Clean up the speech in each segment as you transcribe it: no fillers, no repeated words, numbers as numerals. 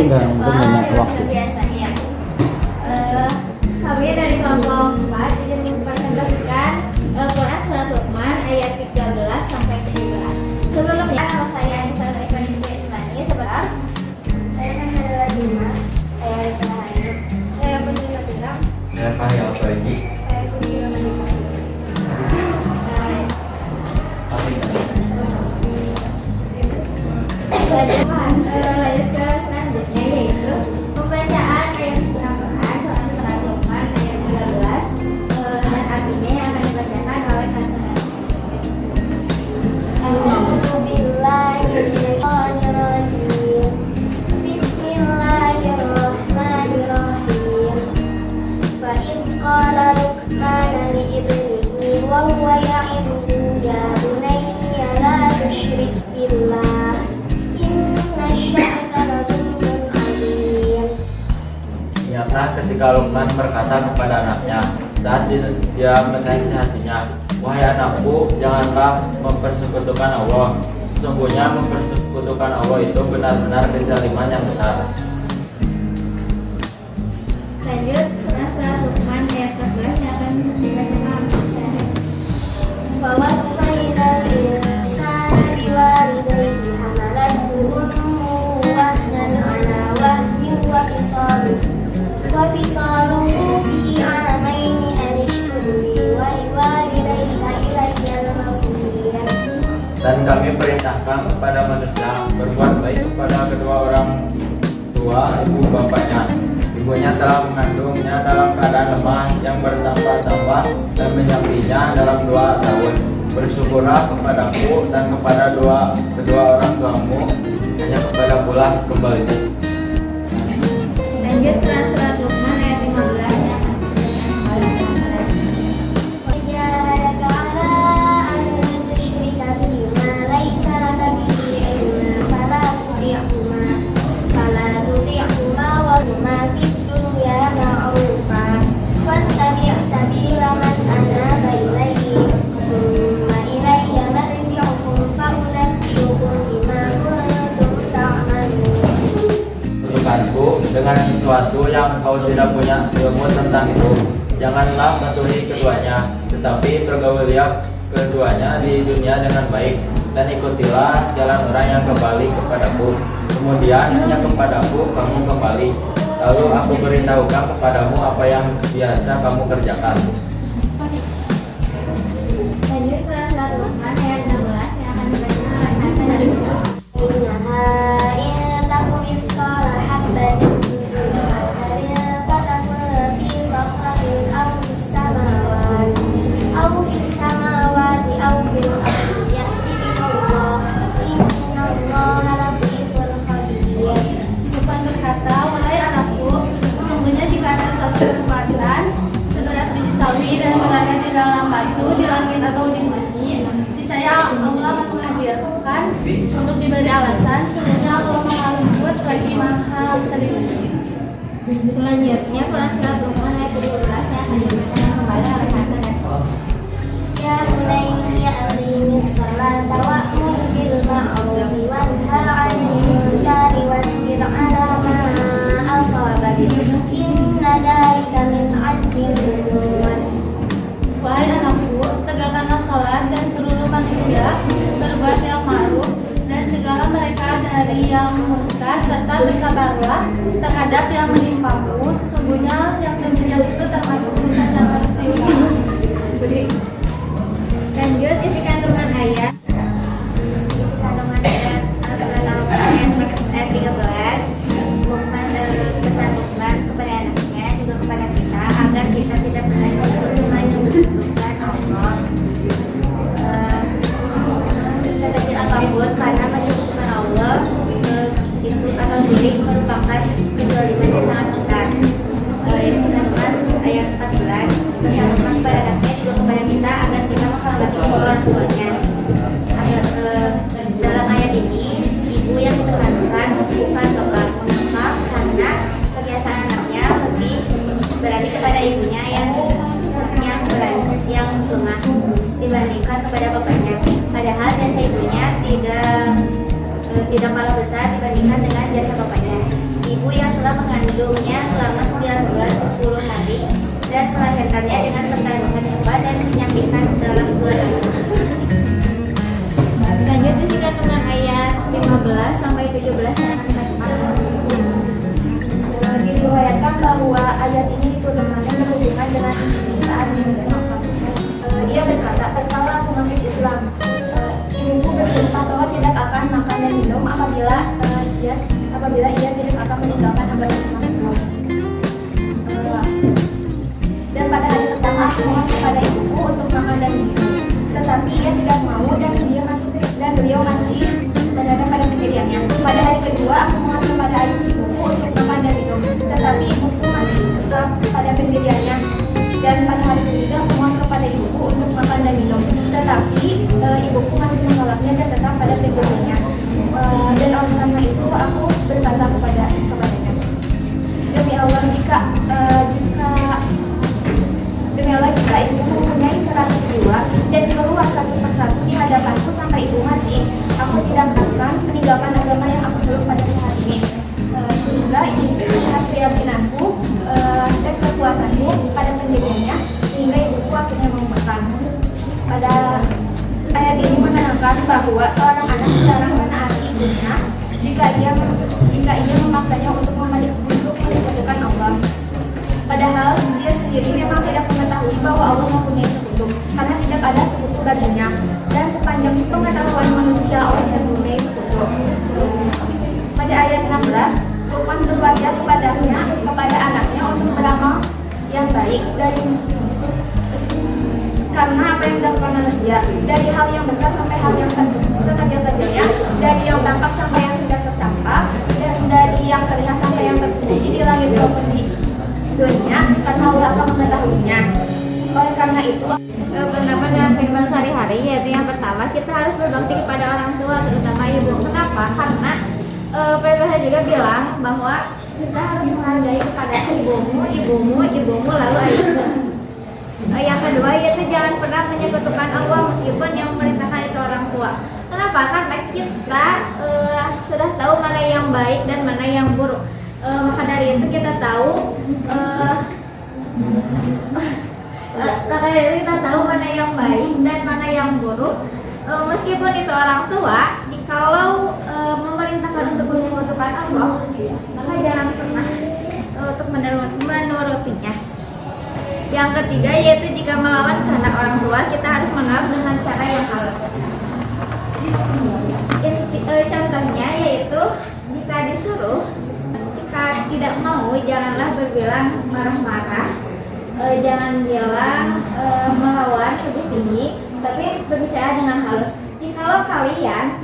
nggak banyak waktu. Biasa ya. Kami dari kelompok 4 ingin mempresentasikan Quran Surat Luqman ayat 13 sampai 17. Sebelumnya nama saya Anissa Ekanisme Islami. Sebab saya kan adalah Dima. Saya Rita Hayu. Saya Putri Bilang. Saya Fahri Al-Faidi. Saya Putri Bilang. Lanjut ke selanjutnya yaitu pembacaan ayat Quran Surat Luqman ayat 13 dan artinya yang akan dibacakan oleh Hasan. A'udzubillahiminasyaitonirrajim. Bismillahirrahmanirrahim. Fa idh qala Luqman li ibnihi wa huwa ya'iduhu ya bunayya la tusyrik billah. Ingatlah ketika Luqman berkata kepada anaknya saat dia menasihatinya, wahai anakku, janganlah mempersekutukan Allah. Sesungguhnya mempersekutukan Allah itu benar-benar kezaliman yang besar. Lanjut surat Luqman ayat 14 yang akan dibacakan. Wawassayna al-insana biwalidayhi hamalathu ummuhu wahnan ala wahnin wa fisaluhu fi amaini an ishkur li wa liwalidayka ilayya al-masir. Dan kami perintahkan kepada manusia berbuat baik kepada kedua orang tua ibu bapaknya. Ibunya telah mengandungnya dalam keadaan lemah yang bertambah-tambah dan menyampinya dalam 2 tahun. Bersyukurlah kepadaku dan kepada kedua orang tuamu, hanya kepada pulang kembali. Lanjut surat Luqman ayat 15 yang akan dibacakan. Wajahadaka ala an tusyrika bima laisa laka bihi ilmun fala tuti'huma wa huma fid dunya ma'rufan wattabi' sabila man anaba ilayya thumma ilayya marji'ukum fa unabbi'ukum bima kuntum ta'malun. Tunjukkanku dengan sesuatu yang kau tidak punya ilmu tentang itu. Janganlah patuhi keduanya, tetapi pergaulilah keduanya di dunia dengan baik, dan ikutilah jalan orang yang kembali kepadaku. Kemudian hanya kepadaku kamu kembali. Lalu aku beritahukan kepadamu apa yang biasa kamu kerjakan. Lanjut surat Luqman ayat 16 yang akan dibacakan oleh dan berada di dalam batu, di langit atau di bumi, niscaya Allah menghadirkan untuk diberi alasan. Sebenarnya Allah Maha Lembut lagi Maha Terima. Selanjutnya Quran Surat Luqman ayat 17 yang akan dibacakan kembali oleh Hasan. Ya bunayya aqimis sholata wa'mur bil ma'rufi wanha 'anil munkari wasbir 'ala ma asabaka inna dzalika min 'azmil umur. Wahai anakku, tegakkanlah sholat dan seluruh manusia berbuat yang ma'ruf dan cegahlah mereka dari yang munkar, serta bersabarlah terhadap yang menimpamu. Sesungguhnya yang demikian itu termasuk urusan yang harus diulangi. Lanjut isi kandungan ayat. Isi kandungan ayat ayat 13. Luqman pesan Luqman kepada anaknya juga kepada kita agar kita tidak berlagak menyebutkan Allah sekecil apapun, karena menyebutkan Allah itu atau syirik merupakan kezaliman yang sangat besar. Isi kandungan ayat 14 pesan Luqman kepada anaknya juga kepada kita agar kita menghormati orang tuanya. Dalam ayat ini ibu yang ditekankan bukan bapak. Mengapa? Karena kebiasaan anaknya lebih berani kepada ibunya yang lemah dibandingkan kepada bapaknya. Padahal jasa ibunya tidak kalah besar dibandingkan dengan jasa bapaknya. 17 yang akan kita diriwayatkan bahwa ayat ini diturunkannya berhubungan dengan saat menerima Makkah. Dia berkata, tatkala aku masuk Islam, ibuku bersumpah bahwa tidak akan makan dan minum apabila ia tidak akan meninggalkan agama Islam itu. Dan pada hari pertama aku mohon kepada ibuku untuk makan dan minum, tetapi ia tidak mau dan beliau masih berada pada pendiriannya. Pada hari kedua aku mohon kepada ibuku untuk makan dan minum, tetapi ibuku masih tetap pada pendiriannya. Dan pada hari ketiga aku mohon kepada ibuku untuk makan dan minum, tetapi ibuku masih menolaknya dan tetap pada pendiriannya. Dan oleh karena itu aku berkata kepadanya, demi Allah jika ibu mempunyai 100 jiwa dan keluar satu persatu di hadapanku sampai ibu mati, aku tidak akan meninggalkan agama yang aku peluk pada saat ini. Sehingga ini sangat keyakinanku dan kekuatanku pada pendiriannya, sehingga ibuku akhirnya mau makan. Pada ayat ini menerangkan bahwa seorang anak dilarang menaati ibunya jika ia memaksanya untuk menyekutukan Allah. Padahal dia sendiri memang tidak mengetahui bahwa Allah mempunyai sekutu, karena tidak ada sekutu baginya. Dan sepanjang pengetahuan manusia, Allah tidak mempunyai sekutu. Pada ayat 16, Luqman berwasiat kepada anaknya untuk beramal yang baik karena apa yang dilakukan manusia, dari hal yang besar sampai hal yang sekecil-kecilnya, dari yang tampak sampai yang tidak tertampak, dan dari yang terlihat sampai yang tersembunyi di langit maupun di dunia, karena Allah akan mengetahuinya. Oleh karena itu, pendapat dalam kehidupan sehari-hari yaitu yang pertama, kita harus berbakti kepada orang tua, terutama ibu. Kenapa? Karena peribahasa juga bilang bahwa kita harus menghargai kepada ibumu, lalu ayahmu. Yang kedua yaitu jangan pernah menyekutukan Allah meskipun yang memerintahkan itu orang tua. Kenapa? Karena kita sudah tahu mana yang baik dan mana yang buruk. Maka dari itu kita tahu mana yang baik dan mana yang buruk. Meskipun itu orang tua, kalau memerintahkan untuk menyekutukan Allah, maka jangan pernah untuk menurutinya. Yang ketiga yaitu jika melawan kehendak orang tua, kita harus menolak dengan cara yang halus. Contohnya yaitu jika disuruh, jika tidak mau, janganlah berbilang marah-marah, jangan bilang melawan lebih tinggi, tapi berbicara dengan halus. Jikalau kalian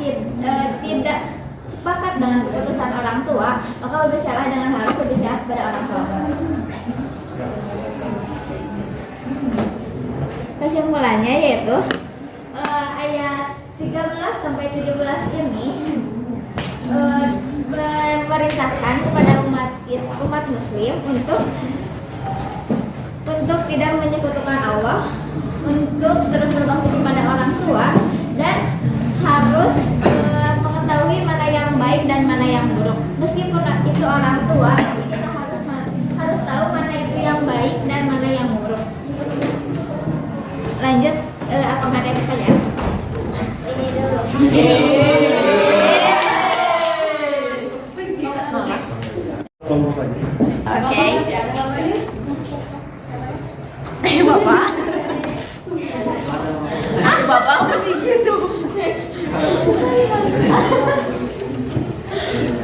tidak sepakat dengan keputusan orang tua, maka berbicara dengan halus, berbicara kepada orang tua. Kesimpulannya yaitu ayat 13 sampai 17 ini memerintahkan kepada umat muslim untuk tidak menyekutukan Allah, untuk terus berbakti kepada orang tua, dan harus mengetahui mana yang baik dan mana yang buruk. Meskipun itu orang tua, tapi kita harus tahu mana itu yang baik dan mana yang buruk. Lanjut, apa ada pertanyaan? Ini dulu. Oke. Bapak. Bapak begitu.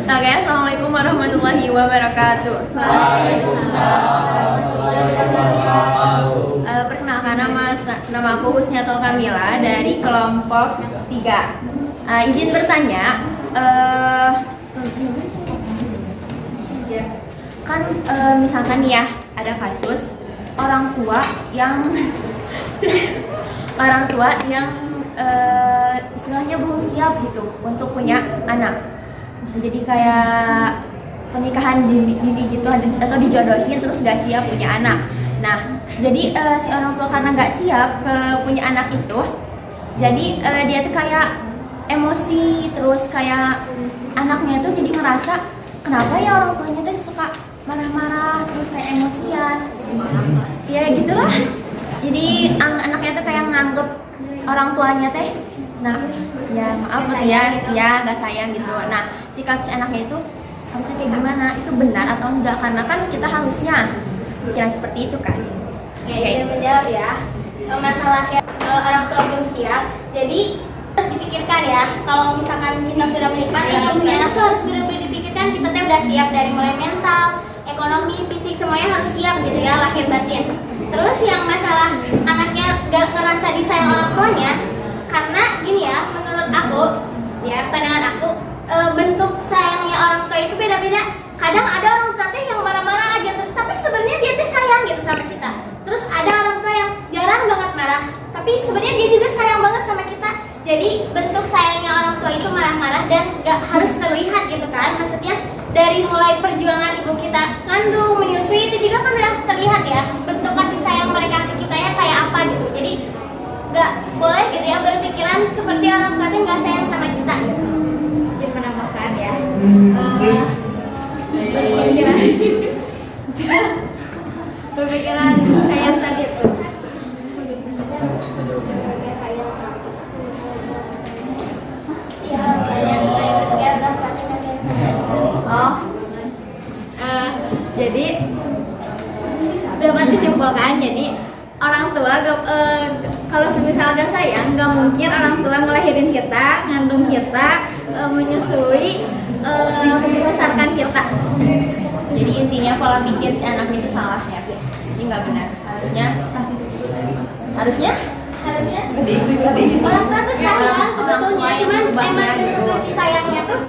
Oke, assalamualaikum warahmatullahi wabarakatuh. Perkenalkan, nama aku Husniatul Kamila dari kelompok 3. Izin bertanya, kan misalkan ya ada kasus orang tua yang istilahnya belum siap gitu untuk punya anak. Jadi kayak pernikahan dini gitu atau dijodohin terus gak siap punya anak. Nah, jadi si orang tua karena gak siap punya anak itu, jadi dia tuh kayak emosi, terus kayak anaknya tuh jadi ngerasa kenapa ya orang tuanya tuh suka marah-marah, terus kayak emosian. Ya gitulah. Jadi anaknya tuh kayak nganggep orang tuanya teh Nah, ya maaf ya nggak sayang gitu. Nah, sikap si anaknya itu harusnya kayak gimana? Itu benar atau enggak? Karena kan kita harusnya pikiran seperti itu kan. Izin menjawab ya. Masalah orang tua belum siap, jadi harus dipikirkan ya. Kalau misalkan kita sudah menikah, yang punya anak tuh harus benar-benar dipikirkan kita tuh udah siap dari mulai mental, ekonomi, fisik, semuanya harus siap gitu ya, lahir batin. Terus yang masalah anaknya gak ngerasa disayang orang tuanya, karena gini ya, menurut aku ya, pandangan aku, bentuk sayangnya orang tua itu beda-beda. Kadang ada orang tua tuh yang marah-marah aja terus, tapi sebenarnya dia tuh sayang gitu sama kita. Terus ada orang tua yang jarang banget marah, tapi sebenarnya dia juga sayang banget sama kita. Jadi bentuk sayangnya orang tua itu marah-marah dan gak harus terlihat gitu kan. Maksudnya dari mulai perjuangan ibu kita ngandung, menyusui itu juga kan udah terlihat ya, bentuk kasih sayang mereka ke kita ya kayak apa gitu. Jadi gak boleh gitu ya berpikiran seperti orang tua yang gak sayang sama kita gitu. Izin menambahkan ya. Berpikiran kayak tadi tuh. Oh, jadi dapat disimpulkan, jadi orang tua kalau semisal gak sayang, gak mungkin orang tua ngelahirin kita, ngandung kita, menyusui, membesarkan kita. Jadi intinya pola pikir si anak itu salah ya. Ini nggak benar. Harusnya Harusnya orang tua tuh sayang sebetulnya, cuman emang bentuk kasih sayangnya tuh